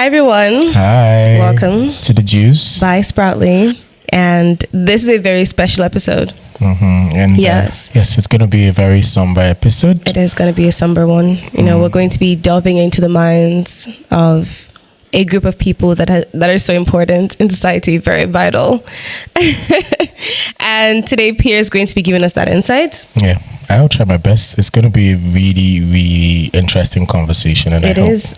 Hi, everyone. Hi. Welcome to the Juice by Sproutly. And this is a very special episode. And yes, it's going to be a very somber episode. It is going to be a somber one. We're going to be delving into the minds of a group of people that are so important in society, very vital. And today, Pierre is going to be giving us that insight. Yeah, I'll try my best. It's going to be a really, really interesting conversation. And It is.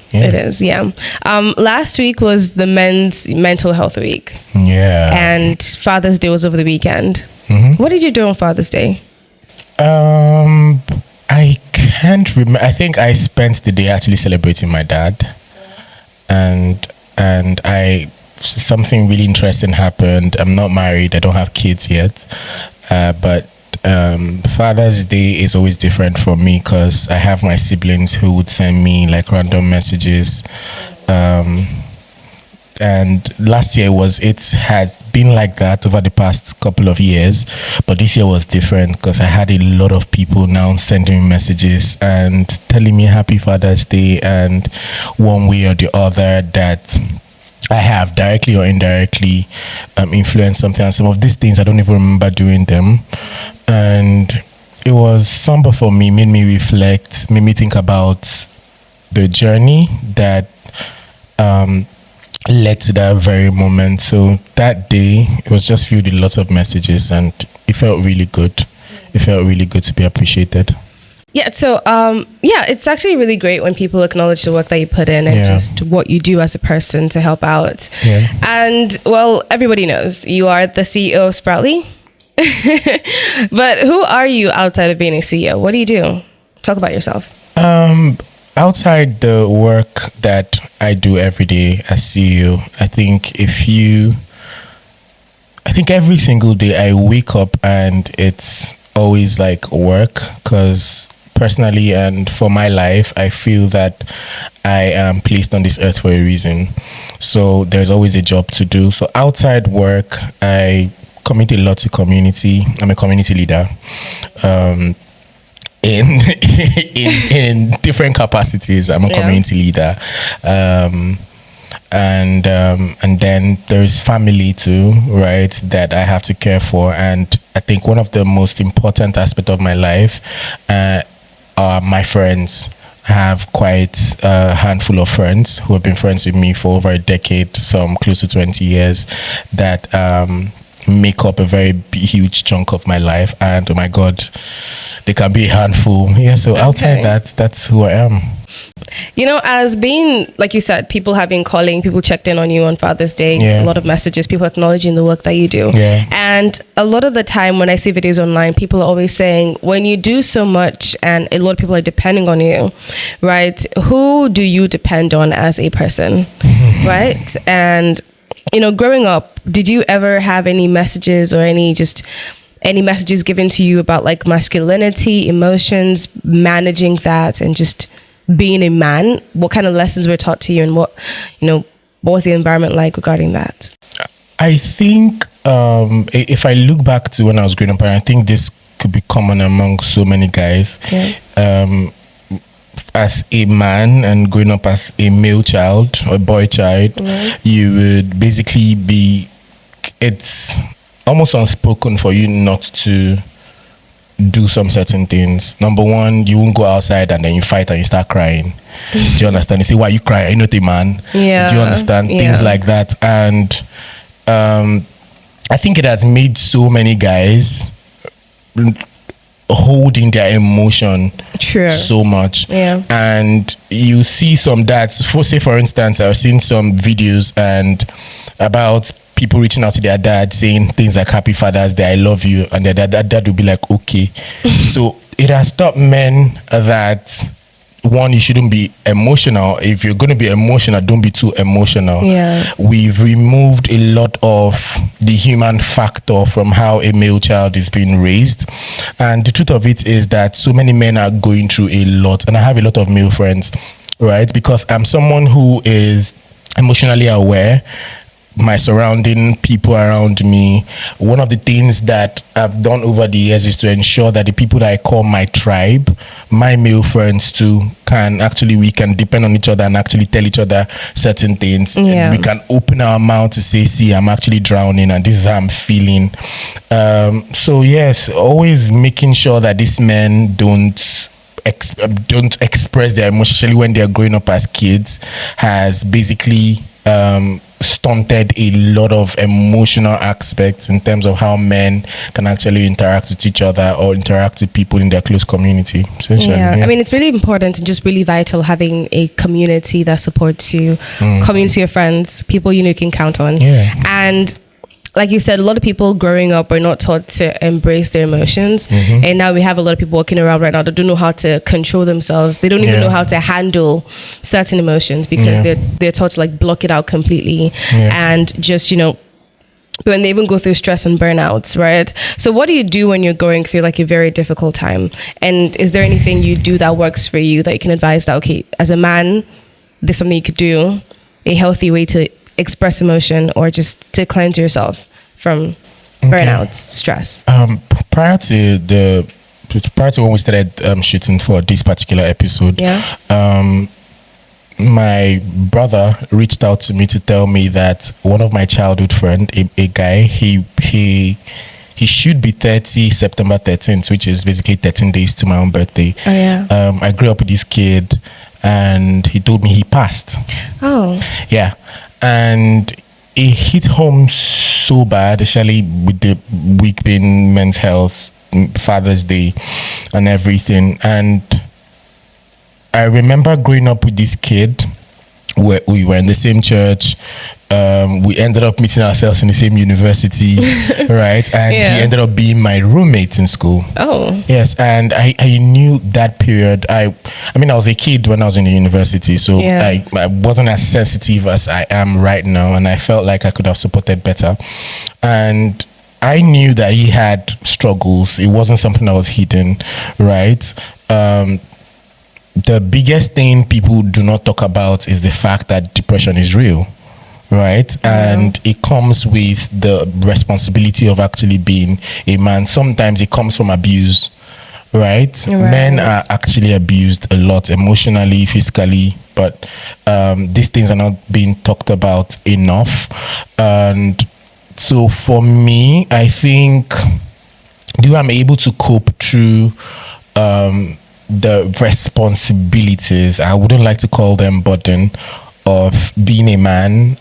Last week was the Men's Mental Health Week. Yeah. And Father's Day was over the weekend. Mm-hmm. What did you do on Father's Day? I can't remember. I think I spent the day actually celebrating my dad. And something really interesting happened. I'm not married. I don't have kids yet. But Father's Day is always different for me because I have my siblings who would send me like random messages. And last year it has been like that over the past couple of years, but this year was different because I had a lot of people now sending me messages and telling me Happy Father's Day, and one way or the other that I have directly or indirectly influenced something. And some of these things I don't even remember doing them, and it was somber for me, made me reflect, made me think about the journey that led to that very moment. So that day, it was just filled with lots of messages, and it felt really good. It felt really good to be appreciated. Yeah, so it's actually really great when people acknowledge the work that you put in and just what you do as a person to help out. Yeah. And well, everybody knows you are the CEO of Sproutly. But who are you outside of being a CEO? What do you do? Talk about yourself. Outside the work that I do every day as CEO, I think every single day I wake up and it's always like work, because personally and for my life, I feel that I am placed on this earth for a reason. So there's always a job to do. So outside work, I commit a lot to community. I'm a community leader. In different capacities. I'm a community leader, and then there's family too, right, that I have to care for. And I think one of the most important aspects of my life are my friends. I have quite a handful of friends who have been friends with me for over a decade, some close to 20 years, that make up a very huge chunk of my life. And oh my God, they can be a handful. Yeah, so outside that's who I am. As being, like you said, people have been calling, people checked in on you on Father's Day, a lot of messages, people acknowledging the work that you do. Yeah. And a lot of the time when I see videos online, people are always saying, when you do so much and a lot of people are depending on you, right? Who do you depend on as a person, right? And growing up, did you ever have any messages or any messages given to you about like masculinity, emotions, managing that, and just being a man? What kind of lessons were taught to you, and what was the environment like regarding that? I think if I look back to when I was growing up, and I think this could be common among so many guys, as a man and growing up as a male child or boy child, you would basically it's almost unspoken for you not to do some certain things. Number one, you won't go outside and then you fight and you start crying. Do you understand? You say, why you cry? You're not a man. Yeah. Do you understand? Things like that. And I think it has made so many guys holding their emotion so much. And you see some dads, for instance, I've seen some videos and about people reaching out to their dad saying things like Happy Father's Day, I love you, and their dad will be like, okay. So it has taught men that, one, you shouldn't be emotional. If you're going to be emotional, don't be too emotional. We've removed a lot of the human factor from how a male child is being raised. And the truth of it is that so many men are going through a lot. And I have a lot of male friends, right? Because I'm someone who is emotionally aware, my surrounding people around me, one of the things that I've done over the years is to ensure that the people that I call my tribe, my male friends too, we can depend on each other and actually tell each other certain things. Yeah. We can open our mouth to say, see, I'm actually drowning and this is how I'm feeling. So yes, always making sure that these men don't express their emotions, especially when they're growing up as kids, has basically stunted a lot of emotional aspects in terms of how men can actually interact with each other or interact with people in their close community. Yeah. I mean, it's really important and just really vital having a community that supports you, community of friends, people you know you can count on. Yeah. And like you said, a lot of people growing up are not taught to embrace their emotions. And now we have a lot of people walking around right now that don't know how to control themselves. They don't even know how to handle certain emotions because they're taught to like block it out completely. And just, when they even go through stress and burnouts, right? So what do you do when you're going through like a very difficult time? And is there anything you do that works for you that you can advise that, okay, as a man, there's something you could do, a healthy way to express emotion or just to cleanse yourself from burnouts, stress? Prior to when we started shooting for this particular episode, my brother reached out to me to tell me that one of my childhood friend, a guy, he should be 30 September 13th, which is basically 13 days to my own birthday. I grew up with this kid and he told me he passed. Yeah. And it hit home so bad, especially with the week being Men's Health, Father's Day, and everything. And I remember growing up with this kid. We were in the same church. We ended up meeting ourselves in the same university, right? And he ended up being my roommate in school. Yes, and I knew that period. I was a kid when I was in the university, so I wasn't as sensitive as I am right now, and I felt like I could have supported better. And I knew that he had struggles. It wasn't something that was hidden, right? The biggest thing people do not talk about is the fact that depression is real, right? And it comes with the responsibility of actually being a man. Sometimes it comes from abuse, right? Men are actually abused a lot emotionally, physically, but these things are not being talked about enough. And so for me, I think I'm able to cope through the responsibilities, I wouldn't like to call them burden, of being a man,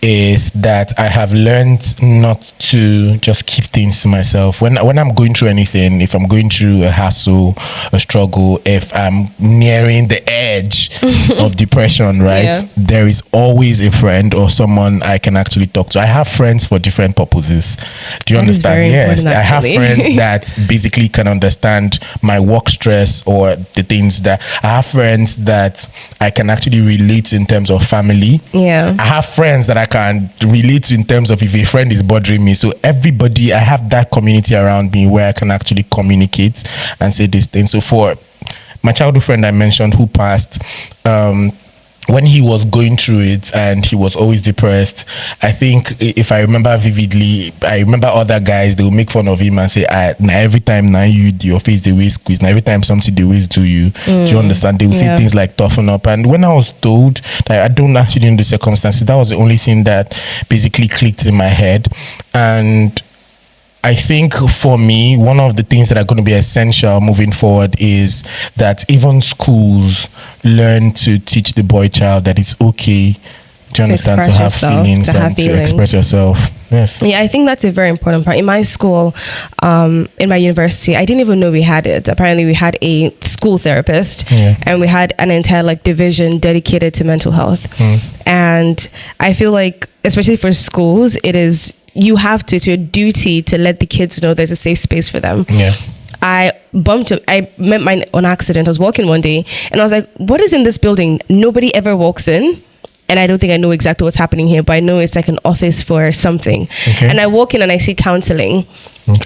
is that I have learned not to just keep things to myself. When I'm going through anything, if I'm going through a hassle, a struggle, if I'm nearing the edge of depression, right, there is always a friend or someone I can actually talk to. I have friends for different purposes. Do you understand? Yes, I have friends that basically can understand my work stress or the things that I have friends that I can actually relate to in terms of family. I have friends that I can relate to in terms of if a friend is bothering me. So everybody, I have that community around me where I can actually communicate and say these things. So for my childhood friend I mentioned who passed, when he was going through it and he was always depressed, I think if I remember vividly, I remember other guys, they will make fun of him and say, every time now your face the way squeeze, now every time something they will do you. Do you understand? They will say things like toughen up. And when I was told that I don't actually know the circumstances, that was the only thing that basically clicked in my head. And I think for me, one of the things that are going to be essential moving forward is that even schools learn to teach the boy child that it's okay to understand, to have feelings and to express yourself. Yes. Yeah, I think that's a very important part. In my school, in my university, I didn't even know we had it. Apparently we had a school therapist and we had an entire division dedicated to mental health. And I feel like, especially for schools, you have to, it's your duty to let the kids know there's a safe space for them. I met mine on accident. I was walking one day and I was like, what is in this building? Nobody ever walks in. And I don't think I know exactly what's happening here, but I know it's like an office for something. And I walk in and I see counseling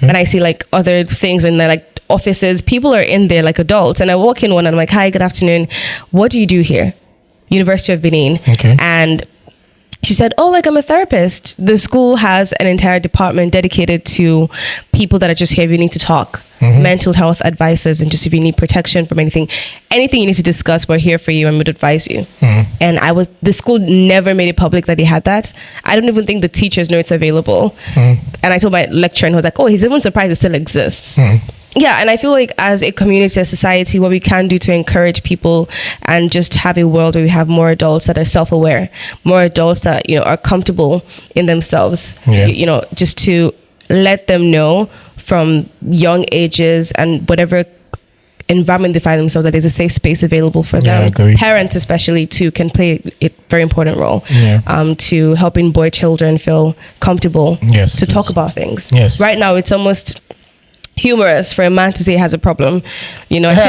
and I see other things and they're offices. People are in there like adults. And I walk in one and I'm like, hi, good afternoon. What do you do here? University of Benin. And she said, oh, like, I'm a therapist. The school has an entire department dedicated to people that are just here if you need to talk, mental health advices, and just if you need protection from anything you need to discuss, we're here for you and would advise you. And the school never made it public that they had that. I don't even think the teachers know it's available. And I told my lecturer, and he was like, oh, he's even surprised it still exists. Yeah, and I feel like as a community, as society, what we can do to encourage people and just have a world where we have more adults that are self-aware, more adults that, are comfortable in themselves, just to let them know from young ages and whatever environment they find themselves that there's a safe space available for them. Parents especially too can play a very important role to helping boy children feel comfortable to talk about things. Right now it's almost humorous for a man to say he has a problem, in my case,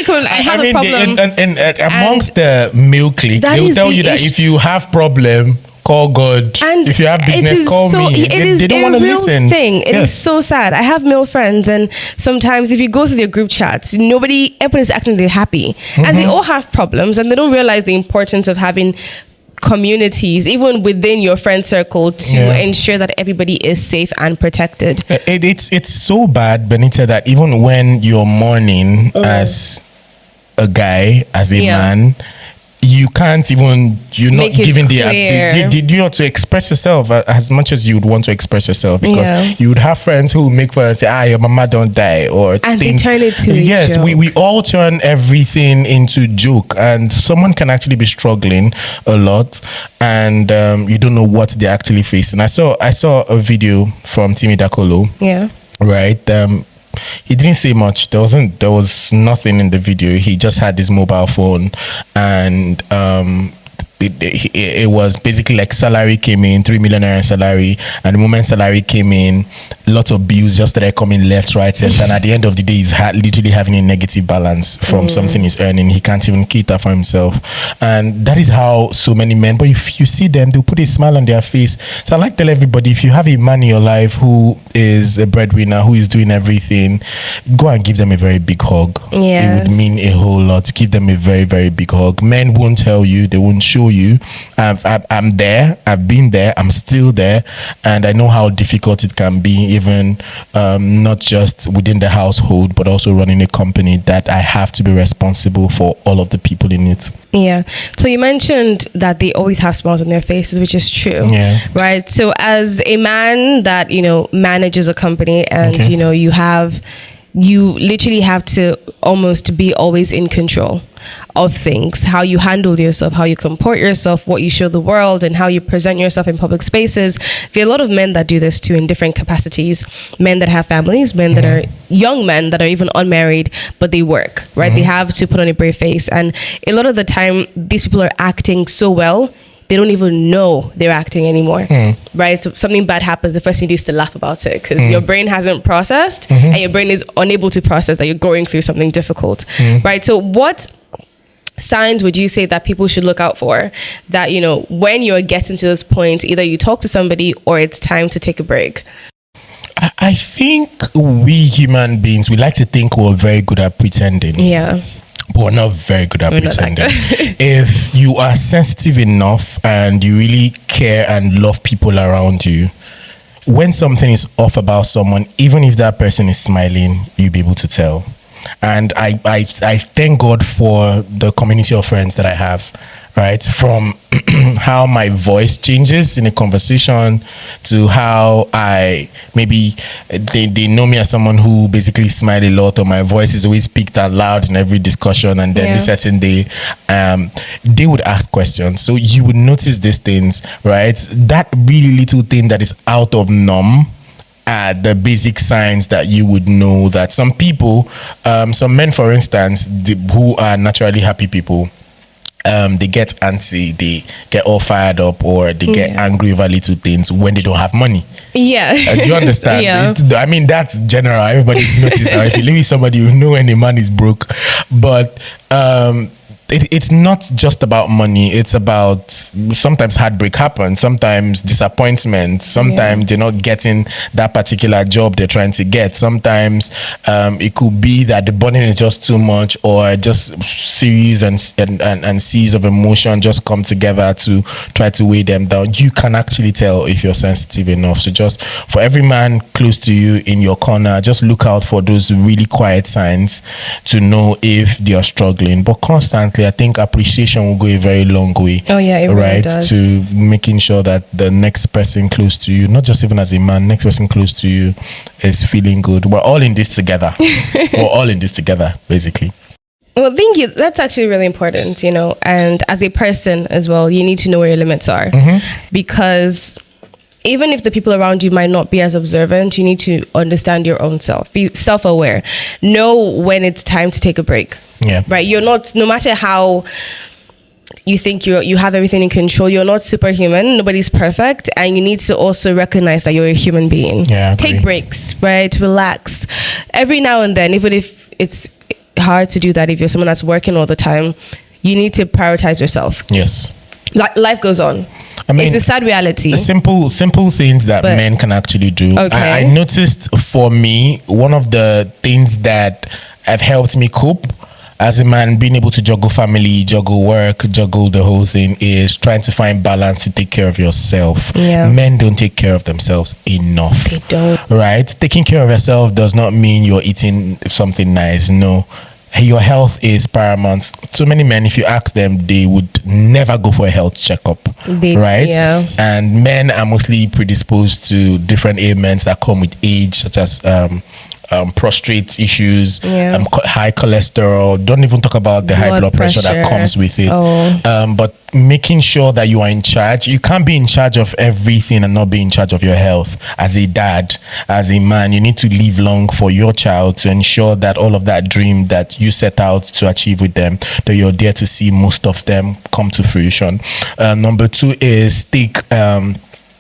I have a problem. And amongst the male clique, they'll tell you that if you have problem, call God. And if you have business, call me. They don't want to listen. It is so sad. I have male friends, and sometimes if you go through their group chats, everyone is acting really happy, and they all have problems, and they don't realize the importance of having communities even within your friend circle to ensure that everybody is safe and protected. It's so bad, Benita, that even when you're mourning as a guy, as a man, you can't even, you're not giving the to express yourself as much as you would want to express yourself, because you would have friends who make fun and say, your mama don't die, or and things. They turn it to a joke. we all turn everything into joke, and someone can actually be struggling a lot, and you don't know what they're actually facing. I saw a video from Timmy Dakolo. Right. He didn't say much. There was nothing in the video. He just had his mobile phone, and it was basically like salary came in, 3 million naira salary, and the moment salary came in, lots of bills just started coming left, right, center, and at the end of the day, he's literally having a negative balance from something he's earning. He can't even cater for himself, and that is how so many men. But if you see them, they'll put a smile on their face. So I like to tell everybody, if you have a man in your life who is a breadwinner, who is doing everything, go and give them a very big hug. It would mean a whole lot. Give them a very, very big hug. Men won't tell you, they won't show you. I'm there, I've been there, I'm still there, and I know how difficult it can be, even not just within the household, but also running a company that I have to be responsible for all of the people in it. So you mentioned that they always have smiles on their faces, which is true. Right. So as a man that manages a company, and you literally have to almost be always in control of things, how you handle yourself, how you comport yourself, what you show the world, and how you present yourself in public spaces. There are a lot of men that do this too in different capacities. Men that have families, men that are young men that are even unmarried, but they work, right? They have to put on a brave face. And a lot of the time, these people are acting so well, they don't even know they're acting anymore, right? So something bad happens, the first thing you do is to laugh about it, because your brain hasn't processed, and your brain is unable to process that you're going through something difficult, right? So what signs would you say that people should look out for, that when you're getting to this point, either you talk to somebody or it's time to take a break? I think we human beings, we like to think we're very good at pretending. But we're not very good at pretending. If you are sensitive enough and you really care and love people around you, when something is off about someone, even if that person is smiling, you'll be able to tell. And I thank God for the community of friends that I have, right? From how my voice changes in a conversation to how they know me as someone who basically smile a lot, or my voice is always picked out loud in every discussion, and then a certain day they would ask questions. So you would notice these things, right? That really little thing that is out of norm, the basic signs that you would know that some people, some men, for instance, who are naturally happy people, they get antsy, they get all fired up, or they get angry over little things when they don't have money. Do you understand? I mean, that's general. Everybody notices now. If you live with somebody, you know when a man is broke. But it's not just about money. It's about sometimes heartbreak happens, sometimes disappointment, sometimes they're not getting that particular job they're trying to get. Sometimes it could be that the burden is just too much, or just series and seas of emotion just come together to try to weigh them down. You can actually tell if you're sensitive enough. So just for every man close to you in your corner, just look out for those really quiet signs to know if they are struggling. But constantly, I think appreciation will go a very long way. Oh yeah, it really does. To making sure that the next person close to you, not just even as a man, next person close to you is feeling good. We're all in this together. We're all in this together, basically. Well, thank you. That's actually really important, and as a person as well, you need to know where your limits are, because even if the people around you might not be as observant, you need to understand your own self. Be self-aware. Know when it's time to take a break. Yeah. Right? You're not, no matter how you think you have everything in control, you're not superhuman. Nobody's perfect. And you need to also recognize that you're a human being. Yeah, take breaks, right? Relax. Every now and then, even if it's hard to do that, if you're someone that's working all the time, you need to prioritize yourself. Yes. Life goes on. I mean, it's a sad reality. Simple things that men can actually do. Okay. I noticed for me, one of the things that have helped me cope as a man, being able to juggle family, juggle work, juggle the whole thing, is trying to find balance to take care of yourself. Yeah. Men don't take care of themselves enough. They don't. Right? Taking care of yourself does not mean you're eating something nice. No. Your health is paramount. So many men, if you ask them, they would never go for a health checkup, right? Yeah. And men are mostly predisposed to different ailments that come with age, such as prostate issues, high cholesterol. Don't even talk about the high blood pressure that comes with it. But making sure that you are in charge. You can't be in charge of everything and not be in charge of your health. As a dad, as a man, you need to live long for your child to ensure that all of that dream that you set out to achieve with them, that you're there to see most of them come to fruition. Number 2 is take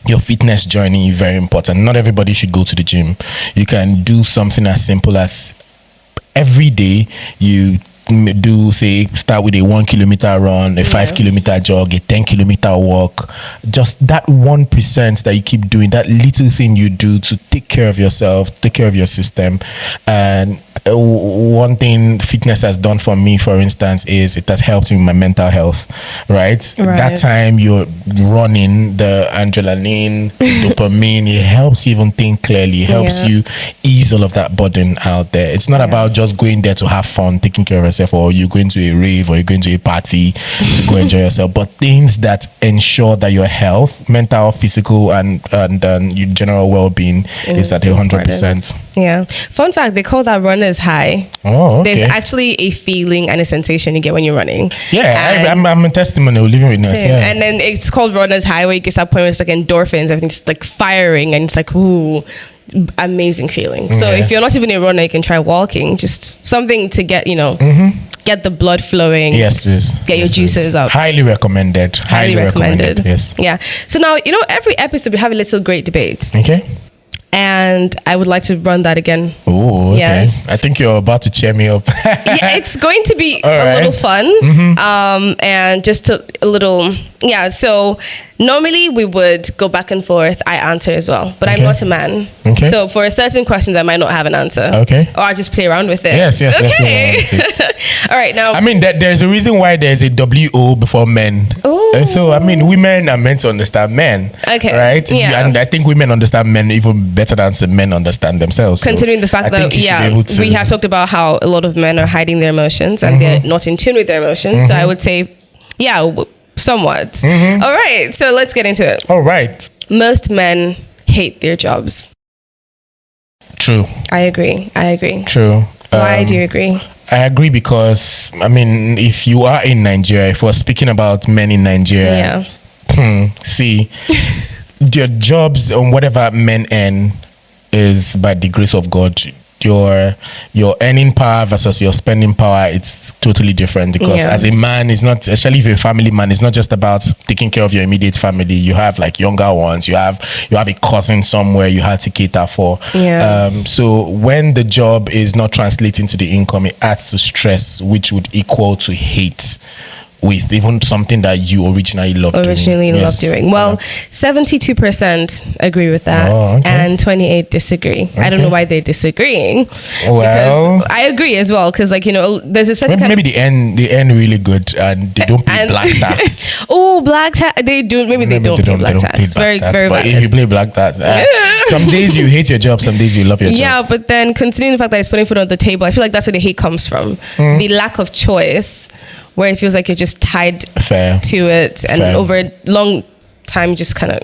your fitness journey. Very important. Not everybody should go to the gym. You can do something as simple as every day you do, say, start with a 1 kilometer run, a 5 kilometer jog, a 10 kilometer walk. Just that 1% that you keep doing, that little thing you do to take care of yourself, take care of your system. And one thing fitness has done for me, for instance, is it has helped me with my mental health, right? That time you're running, the adrenaline, dopamine, it helps you even think clearly. It helps you ease all of that burden out there. It's not about just going there to have fun, taking care of yourself, or you're going to a rave, or you're going to a party to go enjoy yourself, but things that ensure that your health, mental, physical, and your general well-being is at 100%. Yeah. Fun fact, they call that runner's high. Oh, okay. There's actually a feeling and a sensation you get when you're running. Yeah, I'm a testimonial, living witness. Yeah. And then it's called runner's high, where you get to that point where it's like endorphins, everything's like firing, and it's like, ooh, amazing feeling. So if you're not even a runner, you can try walking, just something to get, get the blood flowing. Yes, please. Get your juices up. Highly recommended. Highly recommended. Yes. Yeah. So now, every episode we have a little great debate. Okay. And I would like to run that again. Oh, okay. Yes. I think you're about to cheer me up. Yeah, it's going to be a little fun. And just a little, so normally we would go back and forth. I answer as well, but I'm not a man. Okay. So for certain questions, I might not have an answer. Okay. Or I just play around with it. Yes. Okay. All right. Now, I mean, there's a reason why there's a WO before men. Oh. So, I mean, women are meant to understand men. Okay. Right? Yeah. And I think women understand men even better than some men understand themselves. Considering the fact that, we have talked about how a lot of men are hiding their emotions and they're not in tune with their emotions. So I would say, somewhat. All right. So let's get into it. All right. Most men hate their jobs. True. I agree. True. Why do you agree? I agree because, I mean, if you are in Nigeria, if we're speaking about men in Nigeria, see, their jobs on whatever men earn is by the grace of God. your earning power versus your spending power, it's totally different. Because as a man, it's not, especially if you're a family man, it's not just about taking care of your immediate family. You have like younger ones, you have a cousin somewhere you have to cater for. So when the job is not translating to the income, it adds to stress, which would equal to hate with even something that you originally loved doing. Well, 72% agree with that, and 28% disagree. I don't know why they're disagreeing. Well, I agree as well, because like, you know, there's a certain maybe the end really good, and they don't pay black tax. Black tax. They do. Maybe they don't pay black tax. Very But if you play black tax, some days you hate your job, some days you love your job. Yeah, but then considering the fact that it's putting food on the table, I feel like that's where the hate comes from. The lack of choice, where it feels like you're just tied to it, and over a long time just kind of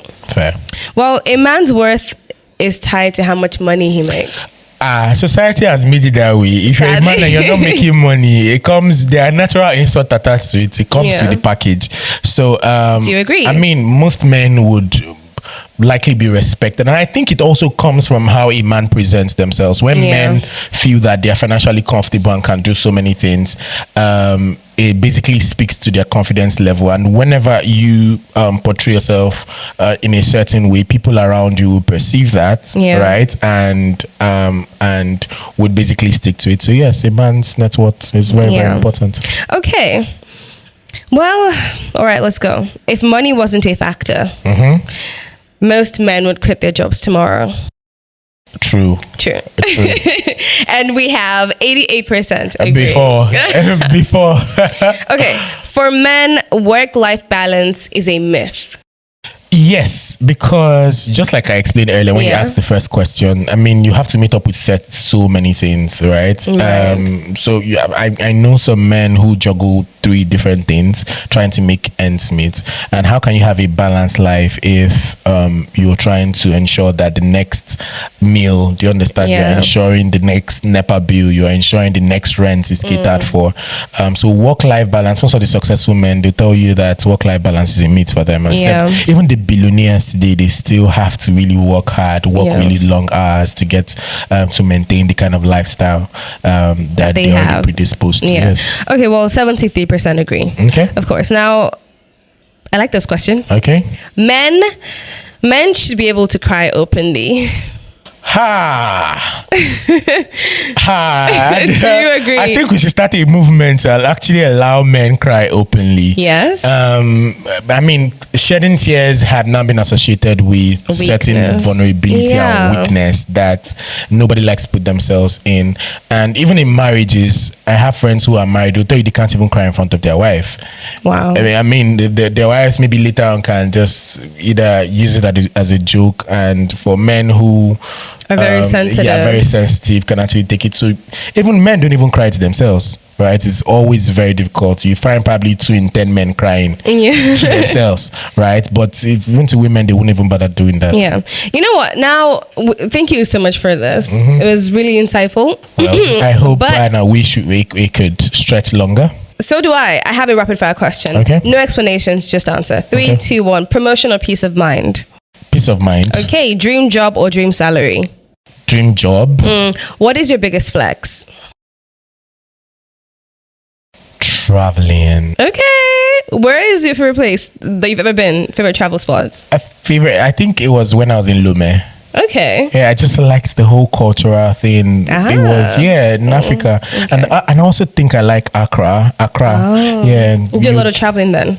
Well, a man's worth is tied to how much money he makes. Society has made it that way. If you're a man and you're not making money, there are natural insults attached to it. It comes with the package. So do you agree? I mean, most men would likely be respected, and I think it also comes from how a man presents themselves. When men feel that they are financially comfortable and can do so many things, it basically speaks to their confidence level. And whenever you portray yourself in a certain way, people around you will perceive that, right? And would basically stick to it. So yes, a man's net worth is very very important. Okay. Well, all right, let's go. If money wasn't a factor, most men would quit their jobs tomorrow. True. And we have 88% agree. Before. Okay. For men, work-life balance is a myth. Yes, because just like I explained earlier, when you asked the first question, I mean, you have to meet up with so many things, right? So I know some men who juggle 3 different things trying to make ends meet. And how can you have a balanced life if you're trying to ensure that the next meal, do you understand? You're ensuring the next NEPA bill, you're ensuring the next rent is catered for. So work-life balance, most of the successful men, they tell you that work-life balance is a myth for them. Even the billionaires today, they still have to really work hard, really long hours to get to maintain the kind of lifestyle that they're already predisposed to. Okay, well, 73% agree. Okay, of course. Now, I like this question. Okay, men should be able to cry openly. Do you agree? I think we should start a movement to actually allow men cry openly. Yes. I mean, shedding tears have now been associated with certain vulnerability and weakness that nobody likes to put themselves in. And even in marriages, I have friends who are married who tell you they can't even cry in front of their wife. Wow. I mean, their wives maybe later on can just either use it as a joke. And for men who are very sensitive. Very sensitive, can actually take it. So even men don't even cry to themselves, right? It's always very difficult. You find probably 2 in 10 men crying to themselves, right? But even to women, they wouldn't even bother doing that. Yeah. You know what? Now, thank you so much for this. It was really insightful. Well, I hope we could stretch longer. So do I. I have a rapid fire question. Okay. No explanations, just answer. 3, 2, 1. Promotion or peace of mind? Peace of mind. Okay. Dream job or dream salary? Dream job. What is your biggest flex? Traveling. Okay. Where is your favorite place that you've ever been? Favorite travel spots? I think it was when I was in Lome. Okay. Yeah, I just liked the whole cultural thing. It was in Africa. Okay. And I also think I like Accra. Oh. Yeah. You do a lot of traveling then?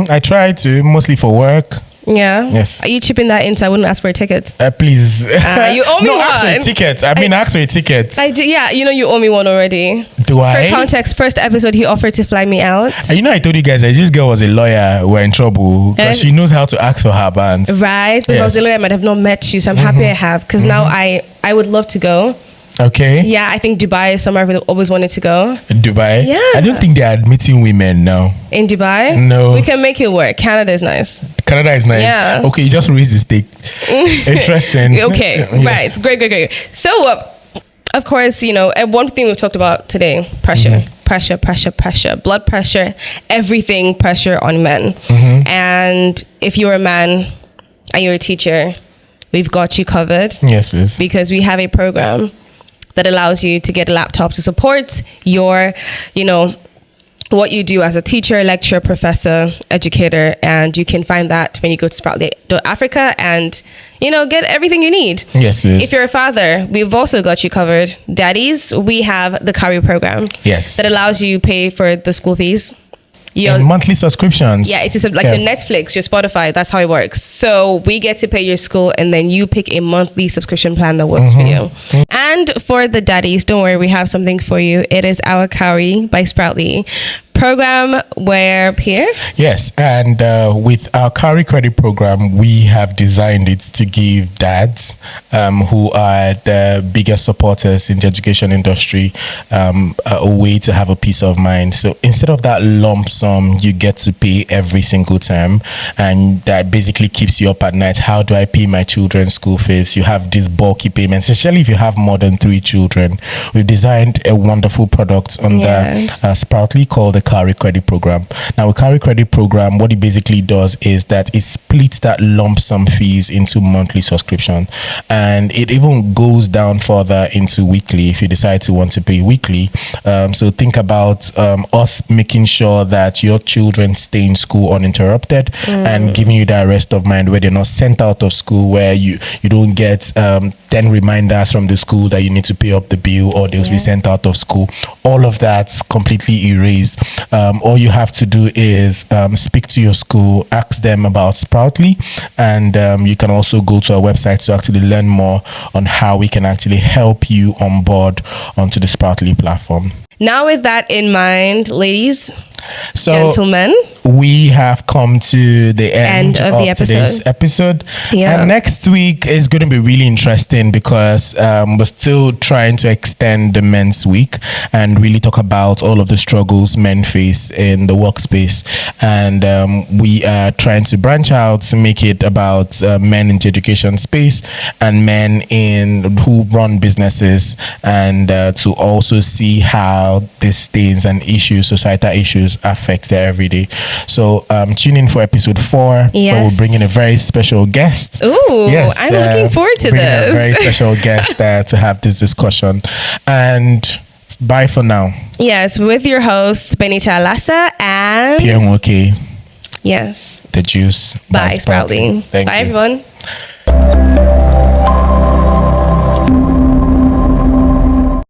I try to, mostly for work. Yeah. Yes. Are you chipping that in so I wouldn't ask for a ticket? Please. You owe me one. Ask for a ticket. Ask for a ticket. I do. Yeah. You know you owe me one already. Do I? For context, first episode he offered to fly me out. I told you guys that this girl was a lawyer. We're in trouble because she knows how to ask for her bands. Right. Because the lawyer might have not met you, so I'm happy I have. Because now I would love to go. Okay. Yeah, I think Dubai is somewhere I've always wanted to go. Dubai? Yeah. I don't think they're admitting women now. In Dubai? No. We can make it work. Canada is nice. Canada is nice. Yeah. Okay, you just raised the stake. Interesting. Okay, yes. Right. Great. So, of course, one thing we've talked about today, pressure. Pressure. Blood pressure, everything pressure on men. And if you're a man and you're a teacher, we've got you covered. Yes, please. Because we have a program that allows you to get a laptop to support your, what you do as a teacher, lecturer, professor, educator. And you can find that when you go to Sproutly.Africa and, get everything you need. Yes, please. If you're a father, we've also got you covered. Daddies, we have the Carry program. Yes. That allows you to pay for the school fees. And monthly subscriptions. Yeah, it's like your Netflix, your Spotify. That's how it works. So we get to pay your school, and then you pick a monthly subscription plan that works for you. And for the daddies, don't worry, we have something for you. It is our Carry by Sproutly program where Pierre? Yes, and with our Carry Credit program, we have designed it to give dads who are the biggest supporters in the education industry a way to have a peace of mind. So instead of that lump sum you get to pay every single term, and that basically keeps you up at night, how do I pay my children's school fees? You have these bulky payments, especially if you have more than 3 children. We've designed a wonderful product on the Sproutly called the Carry Credit program. Now, with Carry Credit program, what it basically does is that it splits that lump sum fees into monthly subscription, and it even goes down further into weekly if you decide to want to pay weekly. So think about us making sure that your children stay in school uninterrupted and giving you that rest of mind where they're not sent out of school, where you don't get 10 reminders from the school that you need to pay up the bill, or they'll be sent out of school. All of that's completely erased. All you have to do is speak to your school, ask them about Sproutly, and you can also go to our website to actually learn more on how we can actually help you on board onto the Sproutly platform. Now, with that in mind, ladies, gentlemen, we have come to the end of the today's episode. And next week is going to be really interesting because we're still trying to extend the men's week and really talk about all of the struggles men face in the workspace. And we are trying to branch out to make it about men in the education space and men who run businesses, and to also see how these things and issues, societal issues, affect their everyday. So tune in for episode 4, where we'll bring in a very special guest. Ooh, yes, I'm looking forward to this. A very special guest to have this discussion. And bye for now. Yes, with your hosts Benita Alasa and Pierre Nwoke. Yes. The Juice by Sproutly. Bye, everyone.